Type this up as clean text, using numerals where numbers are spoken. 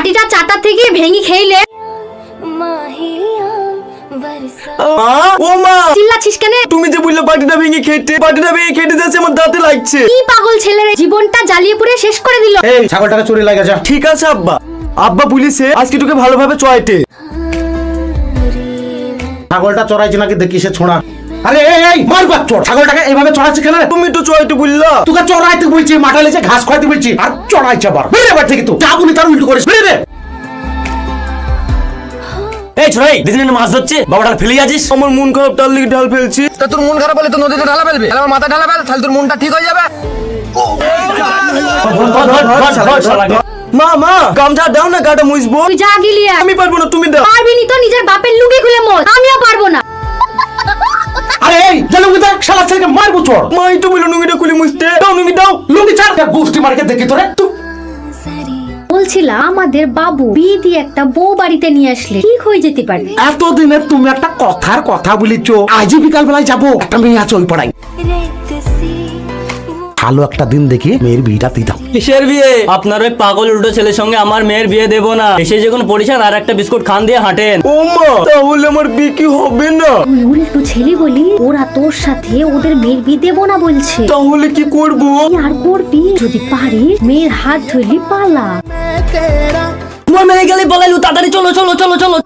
বাটিটা চাটা থেকে ভেঙে খেইলে। ও মা, চিল্লাছিস কেন? তুমি যে বললে বাটিটা ভেঙে খেতে যাচ্ছে, আমার দাঁতে লাগছে। কি পাগল ছেলে রে, জীবনটা জ্বালিয়ে পুড়ে শেষ করে দিল। এই ছাগলটাকে চুরি লাগে যা। ঠিক আছে আব্বা। আব্বা পুলিশে আজকে তোকে ভালোভাবে চয়েটে। ছাগলটা চড়াইছে নাকি দেখি সে ছোঁড়া। আরে এই মার বাচ্চা, ছাগলটাকে এইভাবে চড়াচ্ছে কেন? তুমি তো চয়েটে বললা। তোকে চড়াইতে বলছি, মাঠে লেজে ঘাস খাইতে বলছি, আর চড়াইছে আবার। বেরে বাড়ি থেকে তো যাবনি, তার উল্টো করিস। বেরে এই ছোড়াই, দিদিন মাছ ধরছে, বাবাটা ফেলে যাচ্ছিস। আমার মন খারাপ, তার লিগে ঢাল ফেলছি। তা তোর মন খারাপ হলে তো নদীতে ঢালা ফেলবি, তাহলে আমার মাথা ঢালা ফেল, তাহলে তোর মনটা ঠিক হয়ে যাবে। মা মা, গামছা দাও না, গাটা মুছবো। তুই যা গিলি। আমি পারবো না, তুমি দাও। পারবি নি তো নিজের বাপের লুঙ্গি খুলে মোল। আমিও পারবো না। আরে এই যা লুঙ্গি দেখ, শালা ছেলেকে মারবো চড়। মা এই তো বললো নুঙ্গিটা খুলে মুছতে দাও। নুঙ্গি দাও। লুঙ্গি ছাড়, গোষ্ঠী মার্কে দেখি তোরে। বলছিলাম আমাদের বাবু বিয়ে দিয়ে একটা বউ বাড়িতে নিয়ে আসলে ঠিক হয়ে যেতে পারে। এতদিনে তুমি একটা কথার কথা বলিছো। আজই বিকাল বেলায় যাবো, একটা মেয়ে আছে ওই পাড়ায়। ভালো একটা দিন দেখি মেয়ের বিয়েটা দিয়ে দাও। কিসের বিয়ে? আপনার ওই পাগল উল্টো ছেলের সঙ্গে আমার মেয়ের বিয়ে দেবো না। এসে যখন পরিচান আর একটা বিস্কুট খান দিয়ে হাঁটেন। ও মা, তাহলে আমার বিয়ে কি হবে না? তুই ওর একটু ছেলে বলি, ওরা তোর সাথে ওদের মেয়ের বিয়ে দেবো না বলছে। তাহলে কি করবো? কি আর করবি? যদি পারিস মেয়ের হাত ধরলি পালা। তোমার মেয়ে গেলে বলাইলু, তাড়াতাড়ি চলো চলো চলো চলো।